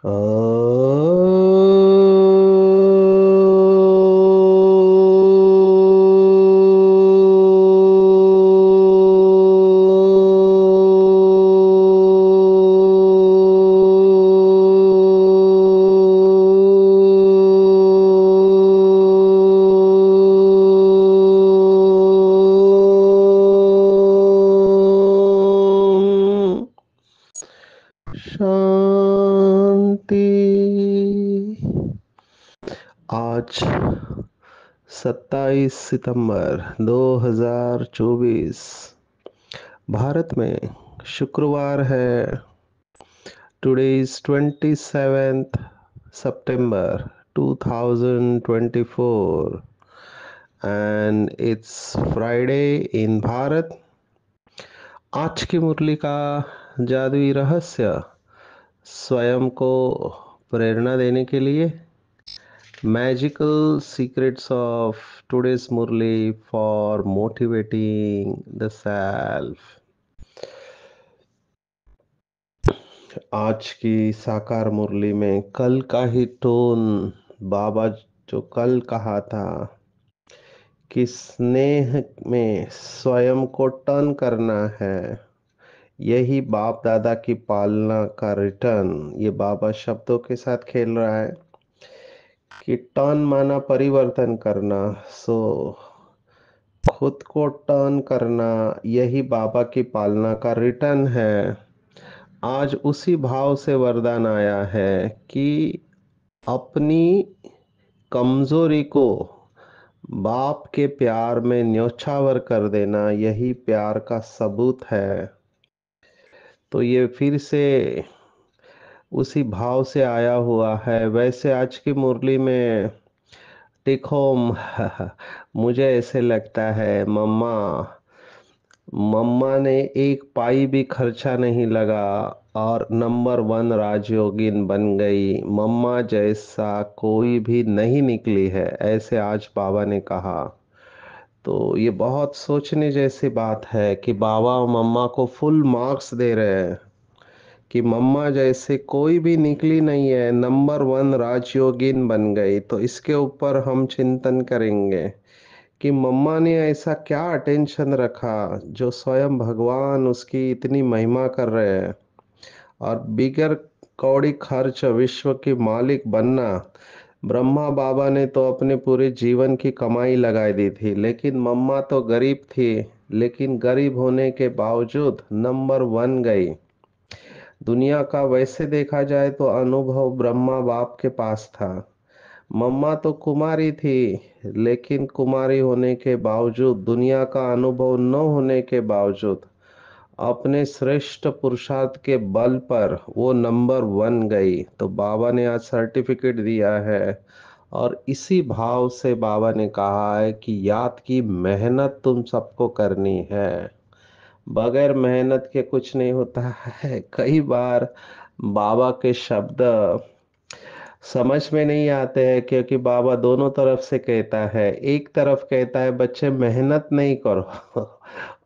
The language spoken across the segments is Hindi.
शांति। आज 27 सितंबर 2024 भारत में शुक्रवार है। Today is 27th September 2024 and it's Friday in Bharat. आज की मुरली का जादुई रहस्य स्वयं को प्रेरणा देने के लिए Magical secrets of today's Murli for motivating the self। आज की साकार मुरली में कल का ही टोन बाबा जो कल कहा था कि स्नेह में स्वयं को टर्न करना है, यही बाप दादा की पालना का रिटर्न। ये बाबा शब्दों के साथ खेल रहा है कि टर्न माना परिवर्तन करना, सो खुद को टर्न करना यही बाबा की पालना का रिटर्न है। आज उसी भाव से वरदान आया है कि अपनी कमजोरी को बाप के प्यार में न्योछावर कर देना यही प्यार का सबूत है। तो ये फिर से उसी भाव से आया हुआ है। वैसे आज की मुरली में टिकोम मुझे ऐसे लगता है मम्मा ने एक पाई भी खर्चा नहीं लगा और नंबर 1 राजयोगिन बन गई। मम्मा जैसा कोई भी नहीं निकली है, ऐसे आज बाबा ने कहा। तो ये बहुत सोचने जैसी बात है कि बाबा मम्मा को फुल मार्क्स दे रहे हैं कि मम्मा जैसे कोई भी निकली नहीं है, नंबर 1 राजयोगिन बन गई। तो इसके ऊपर हम चिंतन करेंगे कि मम्मा ने ऐसा क्या अटेंशन रखा जो स्वयं भगवान उसकी इतनी महिमा कर रहे हैं। और बिगर कौड़ी खर्च विश्व की मालिक बनना, ब्रह्मा बाबा ने तो अपने पूरे जीवन की कमाई लगाई दी थी, लेकिन मम्मा तो गरीब थी, लेकिन गरीब होने के बावजूद नंबर 1 गई। दुनिया का वैसे देखा जाए तो अनुभव ब्रह्मा बाप के पास था। मम्मा तो कुमारी थी, लेकिन कुमारी होने के बावजूद, दुनिया का अनुभव न होने के बावजूद, अपने श्रेष्ठ पुरुषार्थ के बल पर वो नंबर 1 गई। तो बाबा ने आज सर्टिफिकेट दिया है और इसी भाव से बाबा ने कहा है कि याद की मेहनत तुम सबको करनी है। बगैर मेहनत के कुछ नहीं होता है। कई बार बाबा के शब्द समझ में नहीं आते हैं, क्योंकि बाबा दोनों तरफ से कहता है। एक तरफ कहता है बच्चे मेहनत नहीं करो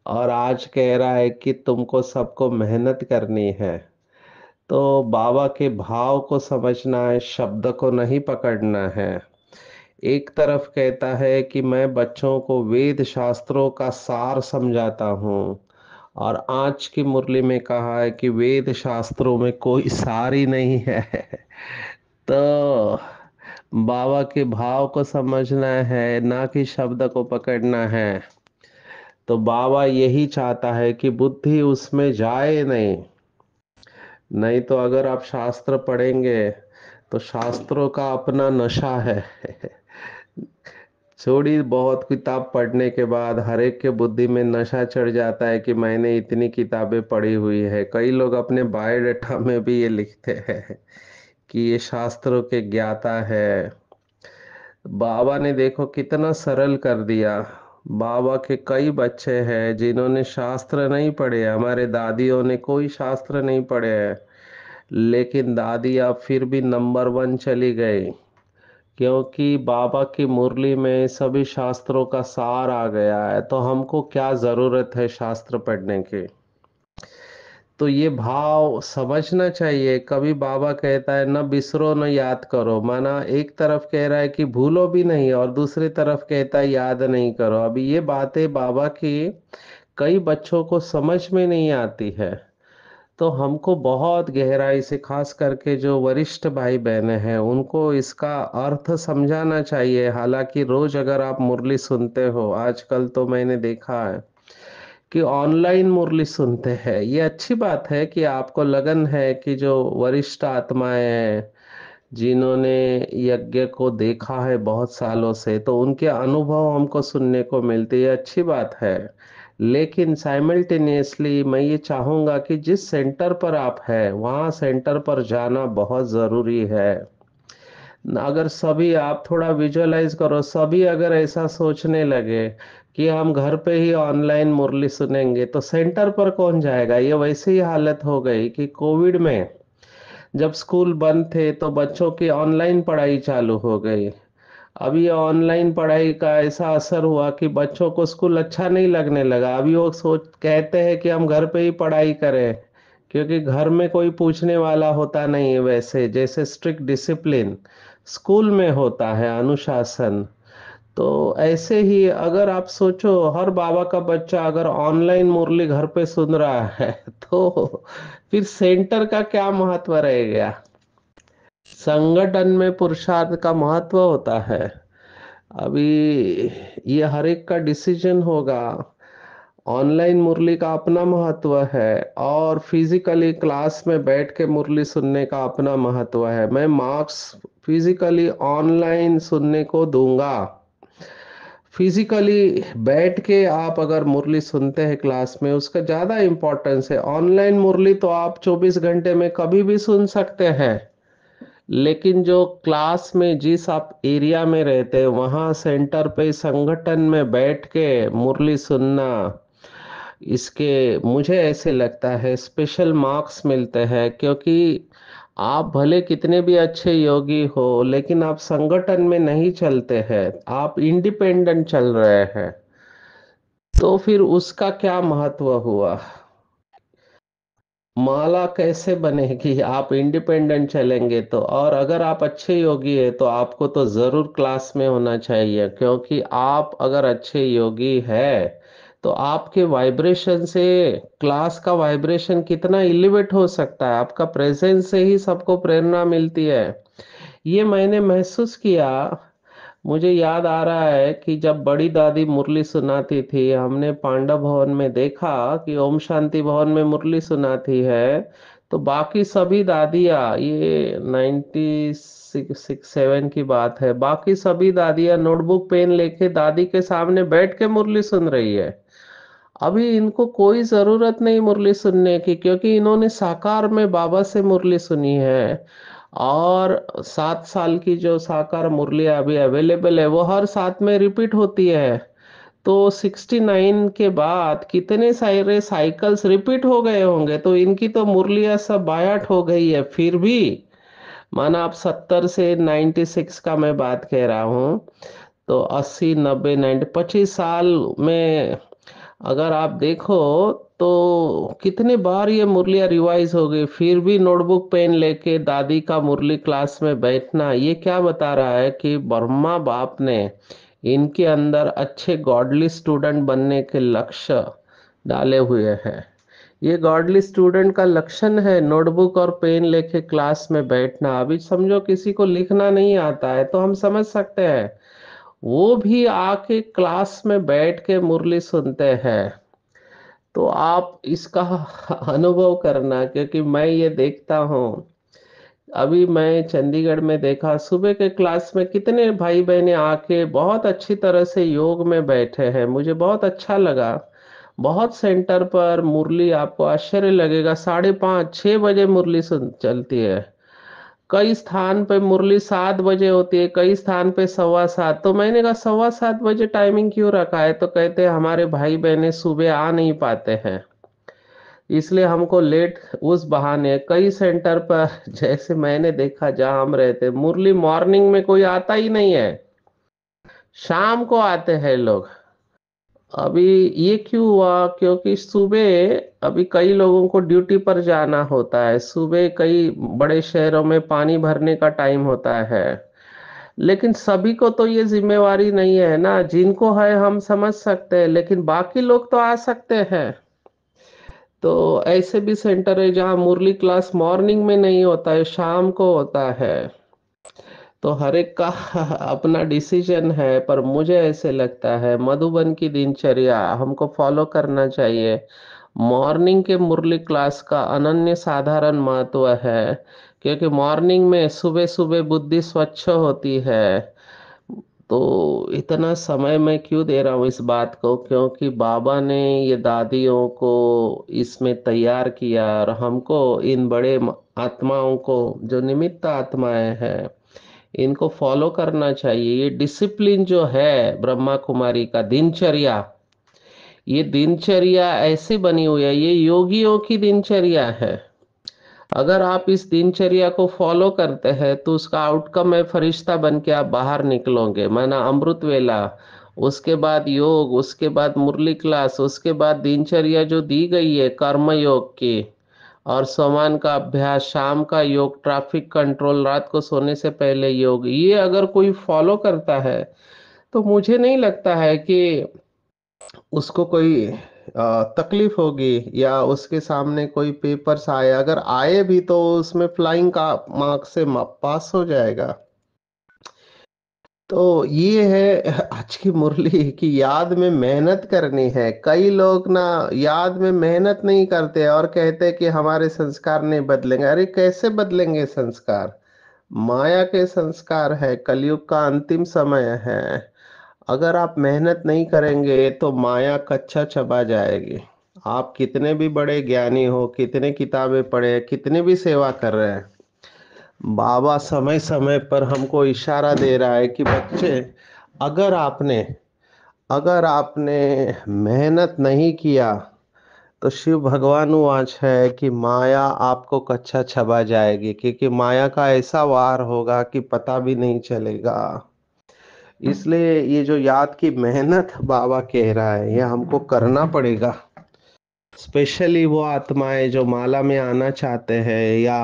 और आज कह रहा है कि तुमको सबको मेहनत करनी है। तो बाबा के भाव को समझना है, शब्द को नहीं पकड़ना है। एक तरफ कहता है कि मैं बच्चों को वेद शास्त्रों का सार समझाता हूँ, और आज की मुरली में कहा है कि वेद शास्त्रों में कोई सार ही नहीं है तो बाबा के भाव को समझना है, ना कि शब्द को पकड़ना है। तो बाबा यही चाहता है कि बुद्धि उसमें जाए नहीं। नहीं तो अगर आप शास्त्र पढ़ेंगे तो शास्त्रों का अपना नशा है थोड़ी बहुत किताब पढ़ने के बाद हर एक के बुद्धि में नशा चढ़ जाता है कि मैंने इतनी किताबें पढ़ी हुई है। कई लोग अपने बायोडाटा में भी ये लिखते हैं कि ये शास्त्रों के ज्ञाता है। बाबा ने देखो कितना सरल कर दिया। बाबा के कई बच्चे हैं जिन्होंने शास्त्र नहीं पढ़े। हमारे दादियों ने कोई शास्त्र नहीं पढ़े हैं, लेकिन दादी अब फिर भी नंबर 1 चली गई, क्योंकि बाबा की मुरली में सभी शास्त्रों का सार आ गया है। तो हमको क्या जरूरत है शास्त्र पढ़ने की। तो ये भाव समझना चाहिए। कभी बाबा कहता है न बिसरो न याद करो, माना एक तरफ कह रहा है कि भूलो भी नहीं और दूसरी तरफ कहता है याद नहीं करो। अभी ये बातें बाबा की कई बच्चों को समझ में नहीं आती है। तो हमको बहुत गहराई से, खास करके जो वरिष्ठ भाई बहनें हैं, उनको इसका अर्थ समझाना चाहिए। हालांकि रोज अगर आप मुरली सुनते हो, आजकल तो मैंने देखा है कि ऑनलाइन मुरली सुनते हैं। ये अच्छी बात है कि आपको लगन है कि जो वरिष्ठ आत्माएं हैं, जिन्होंने यज्ञ को देखा है बहुत सालों से, तो उनके अनुभव हमको सुनने को मिलते, ये अच्छी बात है। लेकिन साइमल्टेनियसली मैं ये चाहूँगा कि जिस सेंटर पर आप हैं वहाँ सेंटर पर जाना बहुत ज़रूरी है। अगर सभी, आप थोड़ा विजुअलाइज करो, सभी अगर ऐसा सोचने लगे कि हम घर पे ही ऑनलाइन मुरली सुनेंगे, तो सेंटर पर कौन जाएगा। ये वैसे ही हालत हो गई कि कोविड में जब स्कूल बंद थे तो बच्चों की ऑनलाइन पढ़ाई चालू हो गई। अब ये ऑनलाइन पढ़ाई का ऐसा असर हुआ कि बच्चों को स्कूल अच्छा नहीं लगने लगा। अभी वो सोच कहते हैं कि हम घर पे ही पढ़ाई करें, क्योंकि घर में कोई पूछने वाला होता नहीं है। वैसे जैसे स्ट्रिक्ट डिसिप्लिन स्कूल में होता है, अनुशासन, तो ऐसे ही अगर आप सोचो हर बाबा का बच्चा अगर ऑनलाइन मुरली घर पे सुन रहा है तो फिर सेंटर का क्या महत्व रह गया। संगठन में पुरुषार्थ का महत्व होता है। अभी ये हर एक का डिसीजन होगा। ऑनलाइन मुरली का अपना महत्व है और फिजिकली क्लास में बैठ के मुरली सुनने का अपना महत्व है। मैं मार्क्स फिजिकली ऑनलाइन सुनने को दूंगा। फिजिकली बैठ के आप अगर मुरली सुनते हैं क्लास में, उसका ज़्यादा इम्पोर्टेंस है। ऑनलाइन मुरली तो आप 24 घंटे में कभी भी सुन सकते हैं, लेकिन जो क्लास में जिस आप एरिया में रहते हैं वहाँ सेंटर पे संगठन में बैठ के मुरली सुनना, इसके मुझे ऐसे लगता है स्पेशल मार्क्स मिलते हैं। क्योंकि आप भले कितने भी अच्छे योगी हो, लेकिन आप संगठन में नहीं चलते हैं, आप इंडिपेंडेंट चल रहे हैं, तो फिर उसका क्या महत्व हुआ। माला कैसे बनेगी आप इंडिपेंडेंट चलेंगे तो। और अगर आप अच्छे योगी है तो आपको तो जरूर क्लास में होना चाहिए, क्योंकि आप अगर अच्छे योगी है तो आपके वाइब्रेशन से क्लास का वाइब्रेशन कितना एलिवेट हो सकता है। आपका प्रेजेंस से ही सबको प्रेरणा मिलती है। ये मैंने महसूस किया। मुझे याद आ रहा है कि जब बड़ी दादी मुरली सुनाती थी, हमने पांडव भवन में देखा कि ओम शांति भवन में मुरली सुनाती है, तो बाकी सभी दादियाँ, ये 96-7 की बात है, बाकी सभी दादियाँ नोटबुक पेन लेके दादी के सामने बैठ के मुरली सुन रही है। अभी इनको कोई जरूरत नहीं मुरली सुनने की, क्योंकि इन्होंने साकार में बाबा से मुरली सुनी है। और 7 साल की जो साकार मुरलियाँ अभी अवेलेबल है वो हर साथ में रिपीट होती है। तो 69 के बाद कितने सारे साइकिल्स रिपीट हो गए होंगे, तो इनकी तो मुरलियाँ सब बायाट हो गई है। फिर भी माना आप 70 से 96 का मैं बात कह रहा हूँ, तो 80 90 90 25 साल में अगर आप देखो तो कितने बार ये मुरलियाँ रिवाइज हो गई। फिर भी नोटबुक पेन लेके दादी का मुरली क्लास में बैठना, ये क्या बता रहा है कि ब्रह्मा बाप ने इनके अंदर अच्छे गॉडली स्टूडेंट बनने के लक्ष्य डाले हुए हैं। ये गॉडली स्टूडेंट का लक्षण है नोटबुक और पेन लेके क्लास में बैठना। अभी समझो किसी को लिखना नहीं आता है तो हम समझ सकते हैं, वो भी आके क्लास में बैठ के मुरली सुनते हैं। तो आप इसका अनुभव करना, क्योंकि मैं ये देखता हूँ। अभी मैं चंडीगढ़ में देखा, सुबह के क्लास में कितने भाई बहने आके बहुत अच्छी तरह से योग में बैठे हैं, मुझे बहुत अच्छा लगा। बहुत सेंटर पर मुरली आपको आश्चर्य लगेगा 5:30 6 बजे मुरली सुन चलती है। कई स्थान पे मुरली 7 बजे होती है, कई स्थान पे 7:15। तो मैंने कहा 7:15 बजे टाइमिंग क्यों रखा है, तो कहते हैं हमारे भाई बहने सुबह आ नहीं पाते हैं, इसलिए हमको लेट। उस बहाने कई सेंटर पर जैसे मैंने देखा जहां हम रहते, मुरली मॉर्निंग में कोई आता ही नहीं है, शाम को आते हैं लोग। अभी ये क्यों हुआ, क्योंकि सुबह अभी कई लोगों को ड्यूटी पर जाना होता है, सुबह कई बड़े शहरों में पानी भरने का टाइम होता है। लेकिन सभी को तो ये जिम्मेवारी नहीं है ना, जिनको है हम समझ सकते हैं, लेकिन बाकी लोग तो आ सकते हैं। तो ऐसे भी सेंटर है जहाँ मुरली क्लास मॉर्निंग में नहीं होता है, शाम को होता है। तो हर एक का अपना डिसीजन है, पर मुझे ऐसे लगता है मधुबन की दिनचर्या हमको फॉलो करना चाहिए। मॉर्निंग के मुरली क्लास का अनन्य साधारण महत्व है, क्योंकि मॉर्निंग में सुबह सुबह बुद्धि स्वच्छ होती है। तो इतना समय मैं क्यों दे रहा हूँ इस बात को, क्योंकि बाबा ने ये दादियों को इसमें तैयार किया, और हमको इन बड़े आत्माओं को, जो निमित्त आत्माएं हैं, इनको फॉलो करना चाहिए। ये डिसिप्लिन जो है ब्रह्मा कुमारी का दिनचर्या, ये दिनचर्या ऐसी बनी हुई है, ये योगियों की दिनचर्या है। अगर आप इस दिनचर्या को फॉलो करते हैं तो उसका आउटकम है फरिश्ता बन के आप बाहर निकलोगे, माना अमृत वेला, उसके बाद योग, उसके बाद मुरली क्लास, उसके बाद दिनचर्या जो दी गई है कर्म योग की, और सोमान का अभ्यास, शाम का योग, ट्रैफिक कंट्रोल, रात को सोने से पहले योग, ये अगर कोई फॉलो करता है तो मुझे नहीं लगता है कि उसको कोई तकलीफ होगी, या उसके सामने कोई पेपर्स आए, अगर आए भी तो उसमें फ्लाइंग का मार्क से पास हो जाएगा। तो ये है आज की मुरली की याद में मेहनत करनी है। कई लोग ना याद में मेहनत नहीं करते और कहते कि हमारे संस्कार नहीं बदलेंगे। अरे कैसे बदलेंगे संस्कार? माया के संस्कार है, कलयुग का अंतिम समय है। अगर आप मेहनत नहीं करेंगे तो माया कच्चा चबा जाएगी। आप कितने भी बड़े ज्ञानी हो, कितने किताबें पढ़े, कितने भी सेवा कर रहे हैं, बाबा समय समय पर हमको इशारा दे रहा है कि बच्चे, अगर आपने अगर आपने मेहनत नहीं किया तो शिव भगवान वाच है कि माया आपको कच्चा छबा जाएगी, क्योंकि माया का ऐसा वार होगा कि पता भी नहीं चलेगा। इसलिए ये जो याद की मेहनत बाबा कह रहा है, ये हमको करना पड़ेगा। स्पेशली वो आत्माएं जो माला में आना चाहते हैं या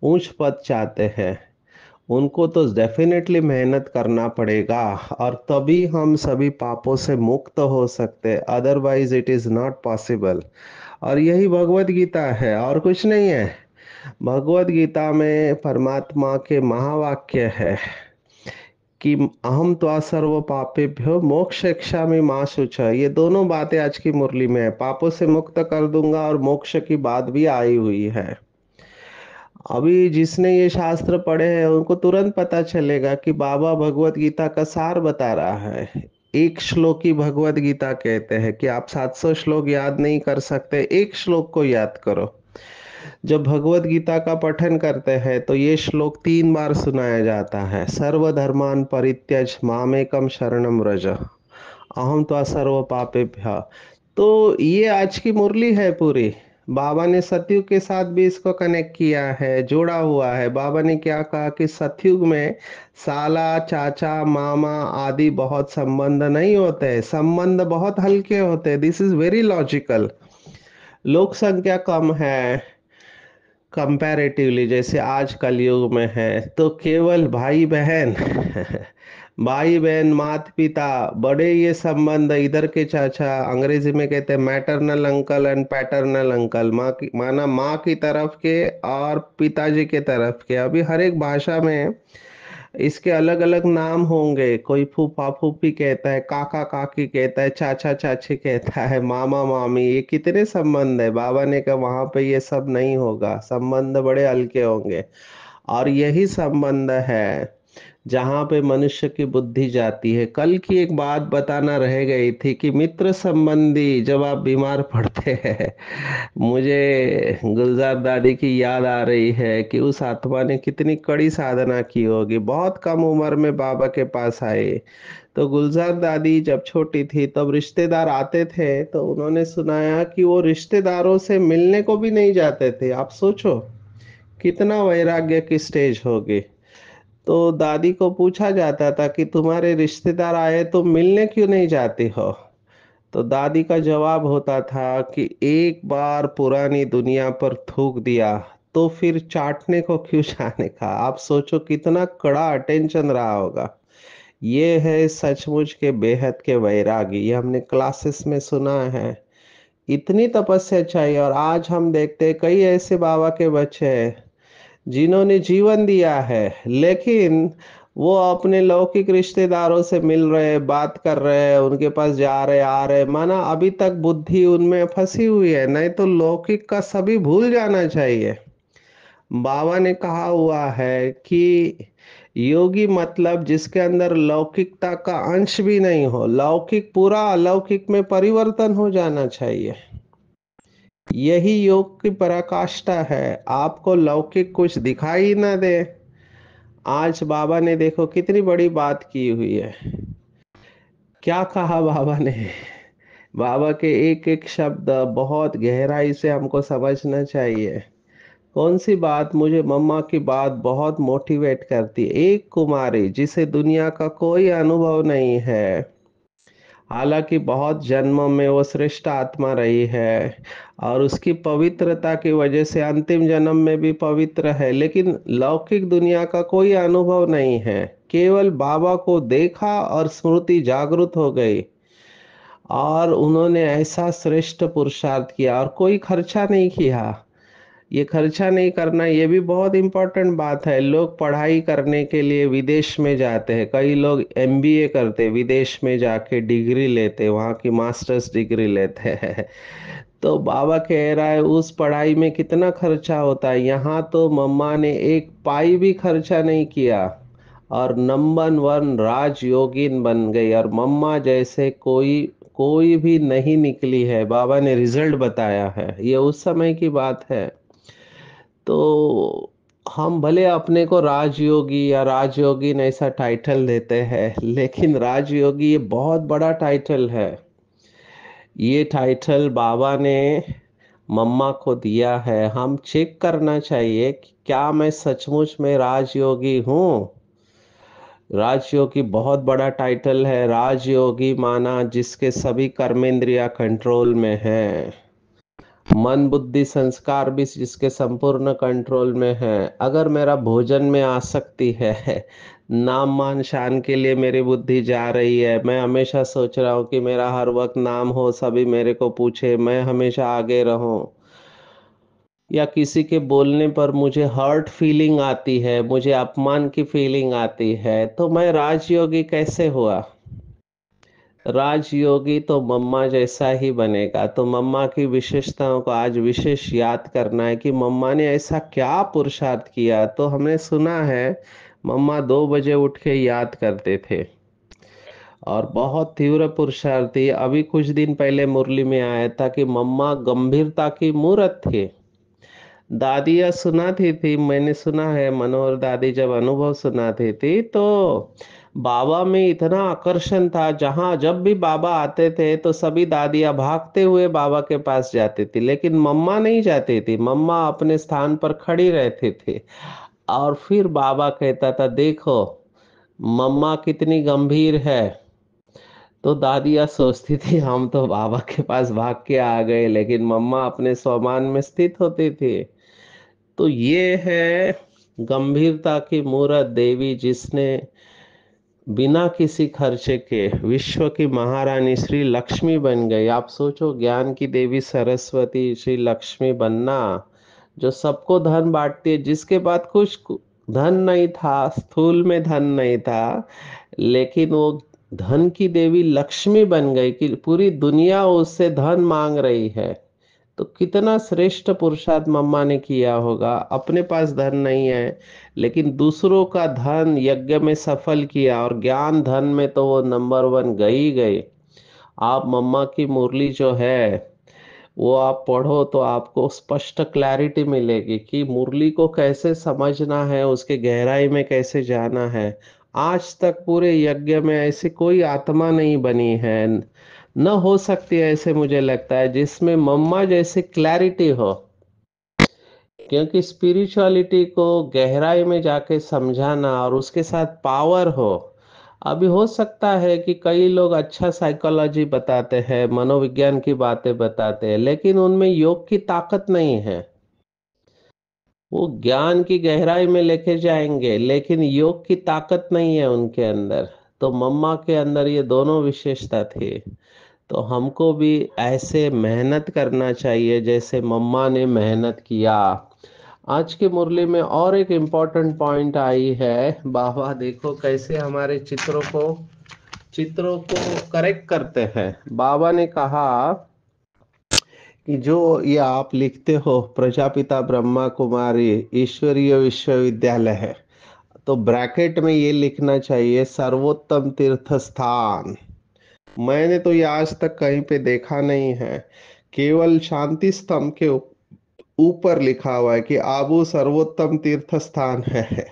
ऊंच पद चाहते हैं, उनको तो डेफिनेटली मेहनत करना पड़ेगा, और तभी हम सभी पापों से मुक्त हो सकते, otherwise it is not possible. और यही भगवत गीता है, और कुछ नहीं है। भगवत गीता में परमात्मा के महावाक्य है कि अहम त्वा सर्व पापेभ्यो मोक्षयिष्यामि मा शुचः। ये दोनों बातें आज की मुरली में है, पापों से मुक्त कर दूंगा और मोक्ष की बात भी आई हुई है। अभी जिसने ये शास्त्र पढ़े हैं उनको तुरंत पता चलेगा कि बाबा भगवत गीता का सार बता रहा है। एक श्लोक की भगवत गीता कहते हैं कि आप 700 श्लोक याद नहीं कर सकते, एक श्लोक को याद करो। जब भगवत गीता का पठन करते हैं तो ये श्लोक 3 बार सुनाया जाता है। सर्वधर्मान परित्यज मामेकम शरणम व्रज, अहम त्वा सर्व पापेभ्य। तो ये आज की मुरली है पूरी। बाबा ने सतयुग के साथ भी इसको कनेक्ट किया है, जोड़ा हुआ है। बाबा ने क्या कहा कि सतयुग में साला, चाचा, मामा आदि बहुत संबंध नहीं होते, संबंध बहुत हल्के होते। This is very logical. लोक संख्या कम है कंपैरेटिवली, जैसे आज कलयुग में है, तो केवल भाई बहन भाई बहन, माता पिता, बड़े, ये संबंध, इधर के चाचा, अंग्रेजी में कहते हैं maternal uncle and paternal uncle, माँ की माना माँ की तरफ के और पिताजी के तरफ के। अभी हर एक भाषा में इसके अलग अलग नाम होंगे, कोई फूफा फूफी कहता है, काका काकी कहता है, चाचा चाची कहता है, मामा मामी, ये कितने संबंध है। बाबा ने कहा वहां पे ये सब नहीं होगा, संबंध बड़े हल्के होंगे। और यही संबंध है जहाँ पे मनुष्य की बुद्धि जाती है। कल की एक बात बताना रह गई थी कि मित्र संबंधी जब आप बीमार पड़ते हैं, मुझे गुलजार दादी की याद आ रही है कि उस आत्मा ने कितनी कड़ी साधना की होगी, बहुत कम उम्र में बाबा के पास आए। तो गुलजार दादी जब छोटी थी तब रिश्तेदार आते थे, तो उन्होंने सुनाया कि वो रिश्तेदारों से मिलने को भी नहीं जाते थे। आप सोचो कितना वैराग्य की स्टेज होगी। तो दादी को पूछा जाता था कि तुम्हारे रिश्तेदार आए तो मिलने क्यों नहीं जाती हो? तो दादी का जवाब होता था कि एक बार पुरानी दुनिया पर थूक दिया तो फिर चाटने को क्यों जाने का। आप सोचो कितना कड़ा अटेंशन रहा होगा। ये है सचमुच के बेहद के वैरागी, ये हमने क्लासेस में सुना है। इतनी तपस्या चाहिए। और आज हम देखते हैं कई ऐसे बाबा के बच्चे हैं जिन्होंने जीवन दिया है, लेकिन वो अपने लौकिक रिश्तेदारों से मिल रहे, बात कर रहे हैं, उनके पास जा रहे आ रहे, माना अभी तक बुद्धि उनमें फंसी हुई है। नहीं तो लौकिक का सभी भूल जाना चाहिए। बाबा ने कहा हुआ है कि योगी मतलब जिसके अंदर लौकिकता का अंश भी नहीं हो, लौकिक पूरा अलौकिक में परिवर्तन हो जाना चाहिए। यही योग की पराकाष्ठा है। आपको लौकिक कुछ दिखाई ना दे। आज बाबा ने देखो कितनी बड़ी बात की हुई है। क्या कहा बाबा ने। बाबा के एक एक शब्द बहुत गहराई से हमको समझना चाहिए। कौन सी बात। मुझे मम्मा की बात बहुत मोटिवेट करती है। एक कुमारी जिसे दुनिया का कोई अनुभव नहीं है, हालांकि बहुत जन्मों में वो श्रेष्ठ आत्मा रही है और उसकी पवित्रता की वजह से अंतिम जन्म में भी पवित्र है, लेकिन लौकिक दुनिया का कोई अनुभव नहीं है। केवल बाबा को देखा और स्मृति जागृत हो गई और उन्होंने ऐसा श्रेष्ठ पुरुषार्थ किया और कोई खर्चा नहीं किया। ये खर्चा नहीं करना ये भी बहुत इंपॉर्टेंट बात है। लोग पढ़ाई करने के लिए विदेश में जाते हैं, कई लोग एमबीए करते विदेश में जाके डिग्री लेते, वहाँ की मास्टर्स डिग्री लेते हैं। तो बाबा कह रहा है उस पढ़ाई में कितना खर्चा होता है। यहाँ तो मम्मा ने एक पाई भी खर्चा नहीं किया और नंबर वन राजयोगिन बन गई और मम्मा जैसे कोई कोई भी नहीं निकली है। बाबा ने रिजल्ट बताया है, ये उस समय की बात है। तो हम भले अपने को राजयोगी या राजयोगिन ऐसा टाइटल देते हैं, लेकिन राजयोगी ये बहुत बड़ा टाइटल है। ये टाइटल बाबा ने मम्मा को दिया है। हम चेक करना चाहिए कि क्या मैं सचमुच में राजयोगी हूँ। राजयोगी बहुत बड़ा टाइटल है। राजयोगी माना जिसके सभी कर्मेंद्रिया कंट्रोल में है, मन बुद्धि संस्कार भी जिसके संपूर्ण कंट्रोल में है। अगर मेरा भोजन में आसक्ति है, नाम मान शान के लिए मेरी बुद्धि जा रही है, मैं हमेशा सोच रहा हूँ कि मेरा हर वक्त नाम हो, सभी मेरे को पूछे, मैं हमेशा आगे रहूं, या किसी के बोलने पर मुझे हर्ट फीलिंग आती है, मुझे अपमान की फीलिंग आती है, तो मैं राजयोगी कैसे हुआ। राजयोगी तो मम्मा जैसा ही बनेगा। तो मम्मा की विशेषताओं को आज विशेष याद करना है कि मम्मा ने ऐसा क्या पुरुषार्थ किया। तो हमने सुना है मम्मा 2 बजे उठ के याद करते थे और बहुत तीव्र पुरुषार्थ थी। अभी कुछ दिन पहले मुरली में आया था कि मम्मा गंभीरता की मूर्त थी। दादियाँ सुनाती थी, मैंने सुना है मनोहर दादी जब अनुभव सुनाती थी तो बाबा में इतना आकर्षण था, जहां जब भी बाबा आते थे तो सभी दादियाँ भागते हुए बाबा के पास जाती थी, लेकिन मम्मा नहीं जाती थी। मम्मा अपने स्थान पर खड़ी रहती थी और फिर बाबा कहता था देखो मम्मा कितनी गंभीर है। तो दादियाँ सोचती थी हम तो बाबा के पास भाग के आ गए, लेकिन मम्मा अपने स्वमान में स्थित होती थी। तो ये है गंभीरता की मूरत देवी, जिसने बिना किसी खर्चे के विश्व की महारानी श्री लक्ष्मी बन गई। आप सोचो ज्ञान की देवी सरस्वती श्री लक्ष्मी बनना, जो सबको धन बांटती है, जिसके बाद कुछ धन नहीं था, स्थूल में धन नहीं था, लेकिन वो धन की देवी लक्ष्मी बन गई कि पूरी दुनिया उससे धन मांग रही है। तो कितना श्रेष्ठ पुरुषार्थ मम्मा ने किया होगा। अपने पास धन नहीं है, लेकिन दूसरों का धन यज्ञ में सफल किया और ज्ञान धन में तो वो नंबर वन गई गई। आप मम्मा की मुरली जो है वो आप पढ़ो तो आपको स्पष्ट क्लैरिटी मिलेगी कि मुरली को कैसे समझना है, उसके गहराई में कैसे जाना है। आज तक पूरे यज्ञ में ऐसी कोई आत्मा नहीं बनी है, न हो सकती है ऐसे मुझे लगता है, जिसमें मम्मा जैसी क्लैरिटी हो। क्योंकि स्पिरिचुअलिटी को गहराई में जाके समझाना और उसके साथ पावर हो, अभी हो सकता है कि कई लोग अच्छा साइकोलॉजी बताते हैं, मनोविज्ञान की बातें बताते हैं, लेकिन उनमें योग की ताकत नहीं है। वो ज्ञान की गहराई में लेके जाएंगे, लेकिन योग की ताकत नहीं है उनके अंदर। तो मम्मा के अंदर ये दोनों विशेषता थी। तो हमको भी ऐसे मेहनत करना चाहिए जैसे मम्मा ने मेहनत किया। आज की मुरली में और एक इम्पोर्टेंट पॉइंट आई है। बाबा देखो कैसे हमारे चित्रों को करेक्ट करते हैं। बाबा ने कहा कि जो ये आप लिखते हो प्रजापिता ब्रह्मा कुमारी ईश्वरीय विश्वविद्यालय है, तो ब्रैकेट में ये लिखना चाहिए सर्वोत्तम तीर्थ स्थान। मैंने तो ये आज तक कहीं पे देखा नहीं है। केवल शांति स्तंभ के ऊपर लिखा हुआ है कि आबू सर्वोत्तम तीर्थ स्थान है।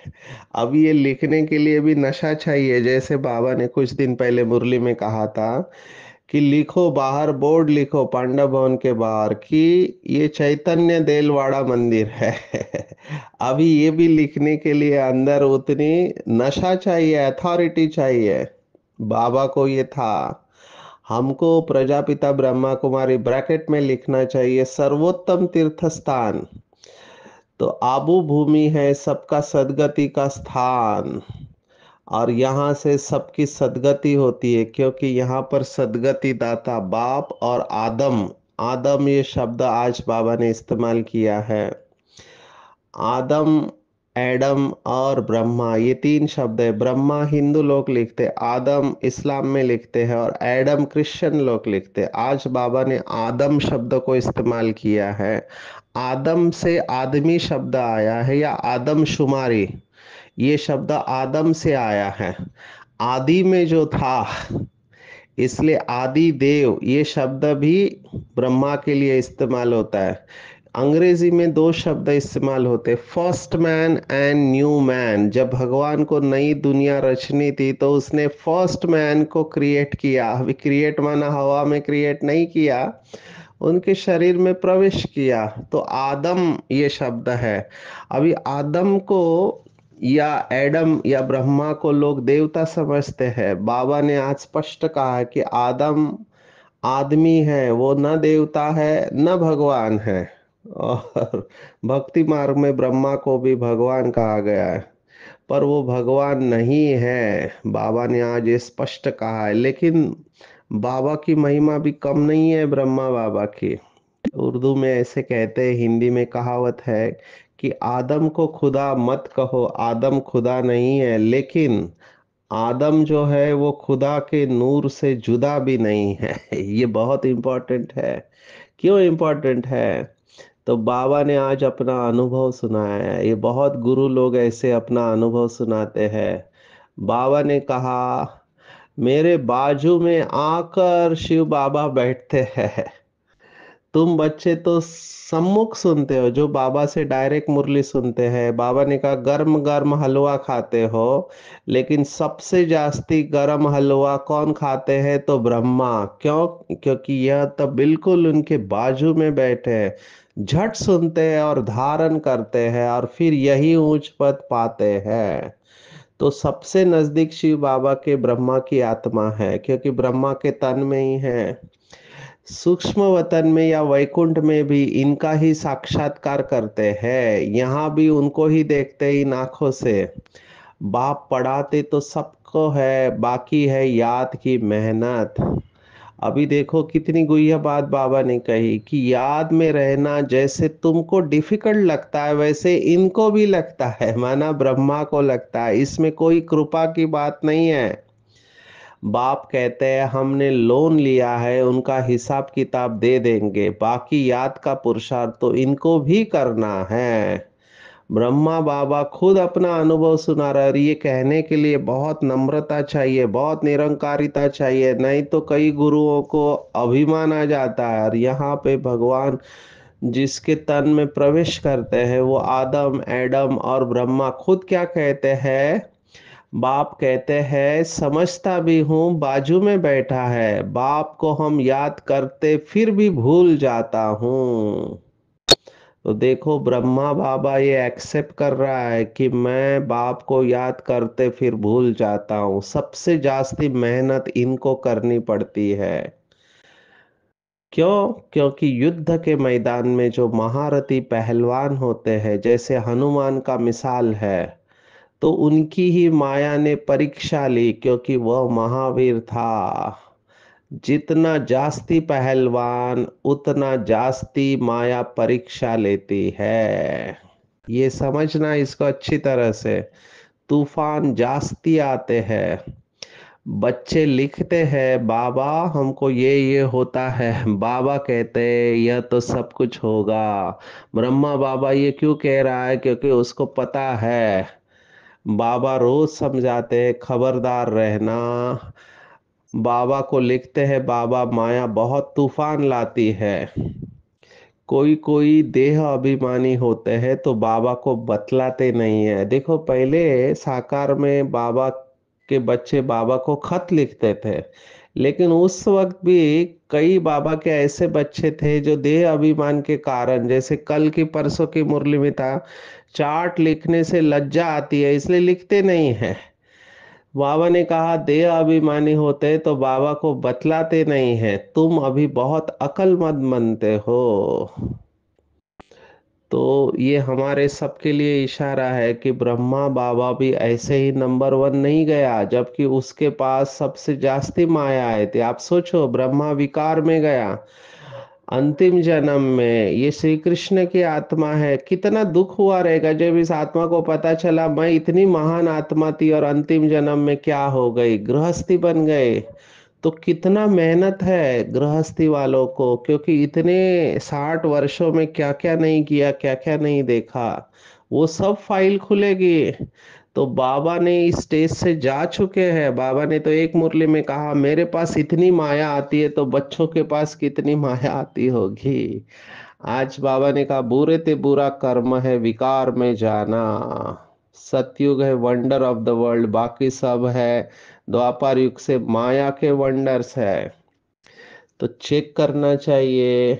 अब ये लिखने के लिए भी नशा चाहिए, जैसे बाबा ने कुछ दिन पहले मुरली में कहा था कि लिखो बाहर, बोर्ड लिखो पांडव भवन के बाहर कि ये चैतन्य देलवाड़ा मंदिर है। अभी ये भी लिखने के लिए अंदर उतनी नशा चाहिए, अथॉरिटी चाहिए। बाबा को ये था। हमको प्रजापिता ब्रह्मा कुमारी ब्रैकेट में लिखना चाहिए सर्वोत्तम तीर्थ स्थान। तो आबू भूमि है सबका सदगति का स्थान, और यहाँ से सबकी सदगति होती है, क्योंकि यहाँ पर सदगति दाता बाप और आदम, आदम ये शब्द आज बाबा ने इस्तेमाल किया है। आदम, एडम और ब्रह्मा, ये तीन शब्द है। ब्रह्मा हिंदू लोग लिखते, आदम इस्लाम में लिखते हैं और एडम क्रिश्चियन लोग लिखते। आज बाबा ने आदम शब्द को इस्तेमाल किया है। आदम से आदमी शब्द आया है या आदमशुमारी, ये शब्द आदम से आया है। आदि में जो था, इसलिए आदि देव ये शब्द भी ब्रह्मा के लिए इस्तेमाल होता है। अंग्रेजी में दो शब्द इस्तेमाल होते, first man and new man. जब भगवान को नई दुनिया रचनी थी तो उसने फर्स्ट मैन को क्रिएट किया। अभी क्रिएट माना हवा में क्रिएट नहीं किया, उनके शरीर में प्रवेश किया। तो आदम ये शब्द है। अभी आदम को या एडम या ब्रह्मा को लोग देवता समझते हैं। बाबा ने आज स्पष्ट कहा है कि आदम आदमी है, वो न देवता है न भगवान है। और भक्ति मार्ग में ब्रह्मा को भी भगवान कहा गया है, पर वो भगवान नहीं है। बाबा ने आज ये स्पष्ट कहा है। लेकिन बाबा की महिमा भी कम नहीं है ब्रह्मा बाबा की। उर्दू में ऐसे कहते हैं, हिंदी में कहावत है कि आदम को खुदा मत कहो, आदम खुदा नहीं है। लेकिन आदम जो है वो खुदा के नूर से जुदा भी नहीं है। ये बहुत इंपॉर्टेंट है। क्यों इंपॉर्टेंट है? तो बाबा ने आज अपना अनुभव सुनाया है। ये बहुत गुरु लोग ऐसे अपना अनुभव सुनाते हैं। बाबा ने कहा, मेरे बाजू में आकर शिव बाबा बैठते हैं। तुम बच्चे तो सम्मुख सुनते हो, जो बाबा से डायरेक्ट मुरली सुनते हैं। बाबा ने कहा गर्म गर्म हलवा खाते हो, लेकिन सबसे जास्ती गर्म हलवा कौन खाते हैं? तो ब्रह्मा। क्यों? क्योंकि यह तो बिल्कुल उनके बाजू में बैठे हैं, झट सुनते हैं और धारण करते हैं और फिर यही ऊंच पद पाते हैं। तो सबसे नजदीक शिव बाबा के ब्रह्मा की आत्मा है, क्योंकि ब्रह्मा के तन में ही है। सूक्ष्म वतन में या वैकुंठ में भी इनका ही साक्षात्कार करते हैं। यहाँ भी उनको ही देखते इन आंखों से। बाप पढ़ाते तो सबको है, बाकी है याद की मेहनत। अभी देखो कितनी गुह्य बात बाबा ने कही कि याद में रहना जैसे तुमको डिफिकल्ट लगता है, वैसे इनको भी लगता है, माना ब्रह्मा को लगता है। इसमें कोई कृपा की बात नहीं है। बाप कहते हैं हमने लोन लिया है, उनका हिसाब किताब दे देंगे, बाकी याद का पुरुषार्थ तो इनको भी करना है। ब्रह्मा बाबा खुद अपना अनुभव सुना रहे, और ये कहने के लिए बहुत नम्रता चाहिए, बहुत निरंकारिता चाहिए, नहीं तो कई गुरुओं को अभिमान आ जाता है। और यहाँ पे भगवान जिसके तन में प्रवेश करते हैं वो आदम, एडम और ब्रह्मा खुद क्या कहते हैं? बाप कहते हैं समझता भी हूँ, बाजू में बैठा है, बाप को हम याद करते फिर भी भूल जाता हूँ। तो देखो ब्रह्मा बाबा ये एक्सेप्ट कर रहा है कि मैं बाप को याद करते फिर भूल जाता हूँ, सबसे जास्ती मेहनत इनको करनी पड़ती है। क्यों? क्योंकि युद्ध के मैदान में जो महारथी पहलवान होते हैं, जैसे हनुमान का मिसाल है, तो उनकी ही माया ने परीक्षा ली, क्योंकि वह महावीर था। जितना जास्ती पहलवान उतना जास्ती माया परीक्षा लेती है। ये समझना इसको अच्छी तरह से। तूफान जास्ती आते हैं। बच्चे लिखते हैं बाबा हमको ये होता है, बाबा कहते हैं यह तो सब कुछ होगा। ब्रह्मा बाबा ये क्यों कह रहा है? क्योंकि उसको पता है। बाबा रोज समझाते हैं खबरदार रहना। बाबा को लिखते हैं बाबा माया बहुत तूफान लाती है। कोई कोई देह अभिमानी होते हैं तो बाबा को बतलाते नहीं है। देखो पहले साकार में बाबा के बच्चे बाबा को खत लिखते थे, लेकिन उस वक्त भी कई बाबा के ऐसे बच्चे थे जो देह अभिमान के कारण, जैसे कल की परसों की मुरली में था, चार्ट लिखने से लज्जा आती है इसलिए लिखते नहीं है। बाबा ने कहा देह अभिमानी होते तो बाबा को बतलाते नहीं है, तुम अभी बहुत अक्लमंद बनते हो। तो ये हमारे सबके लिए इशारा है कि ब्रह्मा बाबा भी ऐसे ही नंबर वन नहीं गया, जबकि उसके पास सबसे जास्ती माया आए थे। आप सोचो ब्रह्मा विकार में गया, अंतिम जन्म में ये श्री कृष्ण की आत्मा है, कितना दुख हुआ रहेगा जब इस आत्मा को पता चला मैं इतनी महान आत्मा थी और अंतिम जन्म में क्या हो गई, गृहस्थी बन गए। तो कितना मेहनत है गृहस्थी वालों को, क्योंकि इतने 60 वर्षों में क्या क्या नहीं किया, क्या क्या नहीं देखा, वो सब फाइल खुलेगी। तो बाबा ने इस स्टेज से जा चुके हैं। बाबा ने तो एक मुरली में कहा मेरे पास इतनी माया आती है तो बच्चों के पास कितनी माया आती होगी। आज बाबा ने कहा बुरे ते बुरा कर्म है विकार में जाना। सतयुग है वंडर ऑफ द वर्ल्ड, बाकी सब है द्वापर युग से माया के वंडर्स है। तो चेक करना चाहिए,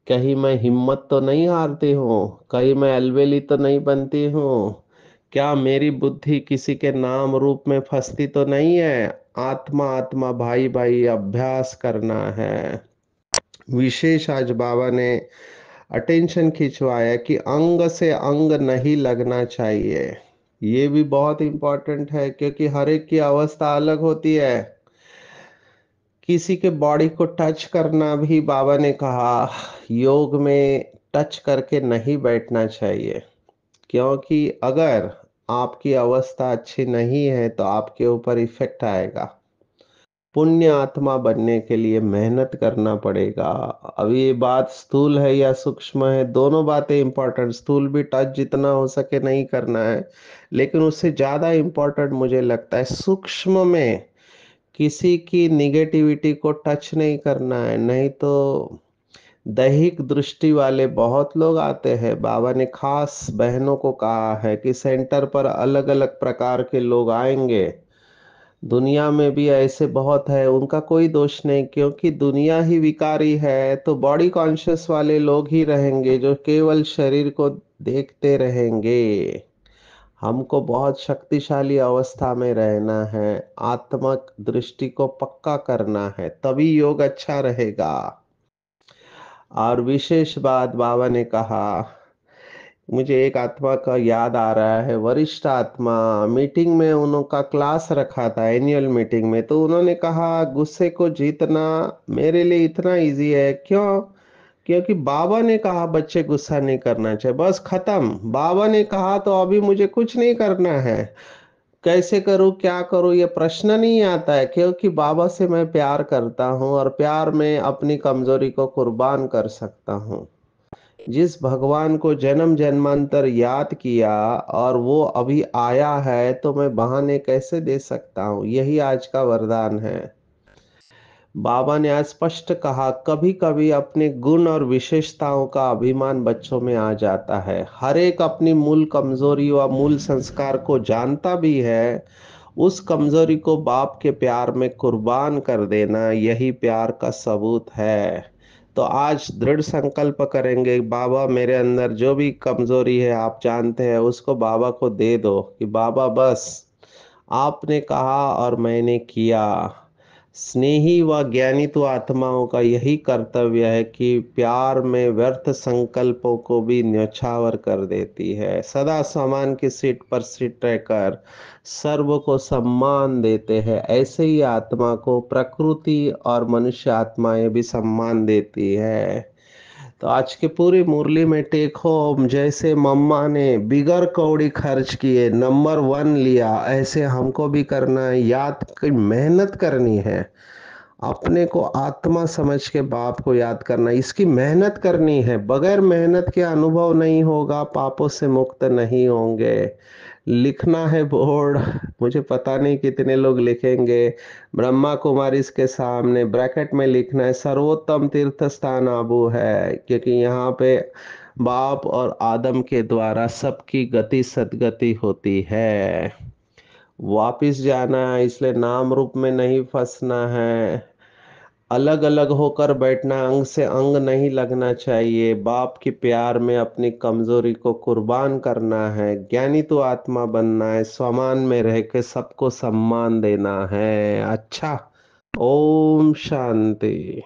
कहीं मैं हिम्मत तो नहीं हारती हूँ, कहीं मैं अलबेली तो नहीं बनती हूँ, क्या मेरी बुद्धि किसी के नाम रूप में फंसती तो नहीं है। आत्मा आत्मा भाई भाई अभ्यास करना है। विशेष आज बाबा ने अटेंशन खिंचवाया कि अंग से अंग नहीं लगना चाहिए। ये भी बहुत इंपॉर्टेंट है, क्योंकि हर एक की अवस्था अलग होती है। किसी के बॉडी को टच करना भी बाबा ने कहा योग में टच करके नहीं बैठना चाहिए, क्योंकि अगर आपकी अवस्था अच्छी नहीं है तो आपके ऊपर इफेक्ट आएगा। पुण्य आत्मा बनने के लिए मेहनत करना पड़ेगा। अब ये बात स्थूल है या सूक्ष्म है, दोनों बातें इंपॉर्टेंट। स्थूल भी टच जितना हो सके नहीं करना है, लेकिन उससे ज्यादा इंपॉर्टेंट मुझे लगता है सूक्ष्म में किसी की निगेटिविटी को टच नहीं करना है। नहीं तो दैहिक दृष्टि वाले बहुत लोग आते हैं। बाबा ने खास बहनों को कहा है कि सेंटर पर अलग अलग प्रकार के लोग आएंगे। दुनिया में भी ऐसे बहुत है, उनका कोई दोष नहीं, क्योंकि दुनिया ही विकारी है। तो बॉडी कॉन्शियस वाले लोग ही रहेंगे जो केवल शरीर को देखते रहेंगे। हमको बहुत शक्तिशाली अवस्था में रहना है, आत्मक दृष्टि को पक्का करना है, तभी योग अच्छा रहेगा। और विशेष बात बाबा ने कहा, मुझे एक आत्मा का याद आ रहा है, वरिष्ठ आत्मा मीटिंग में उनका क्लास रखा था एनुअल मीटिंग में, तो उन्होंने कहा गुस्से को जीतना मेरे लिए इतना इजी है। क्यों? क्योंकि बाबा ने कहा बच्चे गुस्सा नहीं करना चाहिए, बस खत्म। बाबा ने कहा तो अभी मुझे कुछ नहीं करना है। कैसे करूं क्या करूं ये प्रश्न नहीं आता है, क्योंकि बाबा से मैं प्यार करता हूं और प्यार में अपनी कमजोरी को कुर्बान कर सकता हूं। जिस भगवान को जन्म जन्मांतर याद किया और वो अभी आया है, तो मैं बहाने कैसे दे सकता हूँ? यही आज का वरदान है। बाबा ने आज स्पष्ट कहा कभी कभी अपने गुण और विशेषताओं का अभिमान बच्चों में आ जाता है। हर एक अपनी मूल कमजोरी व मूल संस्कार को जानता भी है। उस कमजोरी को बाप के प्यार में कुर्बान कर देना यही प्यार का सबूत है। तो आज दृढ़ संकल्प करेंगे, बाबा मेरे अंदर जो भी कमजोरी है आप जानते हैं, उसको बाबा को दे दो कि बाबा बस आपने कहा और मैंने किया। स्नेही व ज्ञानी तो आत्माओं का यही कर्तव्य है कि प्यार में व्यर्थ संकल्पों को भी न्यौछावर कर देती है, सदा सामान की सीट पर सीट रहकर सर्व को सम्मान देते हैं। ऐसे ही आत्मा को प्रकृति और मनुष्य आत्माएं भी सम्मान देती है। तो आज की पूरी मुरली में टेक होम, जैसे मम्मा ने बिगर कौड़ी खर्च किए नंबर वन लिया, ऐसे हमको भी करना है। याद की मेहनत करनी है, अपने को आत्मा समझ के बाप को याद करना, इसकी मेहनत करनी है। बगैर मेहनत के अनुभव नहीं होगा, पापों से मुक्त नहीं होंगे। लिखना है बोर्ड, मुझे पता नहीं कितने लोग लिखेंगे। ब्रह्मा कुमारी इसके सामने ब्रैकेट में लिखना है, सर्वोत्तम तीर्थ स्थान आबू है, क्योंकि यहाँ पे बाप और आदम के द्वारा सबकी गति सदगति होती है। वापिस जाना है, इसलिए नाम रूप में नहीं फंसना है। अलग अलग होकर बैठना, अंग से अंग नहीं लगना चाहिए। बाप के प्यार में अपनी कमजोरी को कुर्बान करना है। ज्ञानी तो आत्मा बनना है, समान में रह के सबको सम्मान देना है। अच्छा, ओम शांति।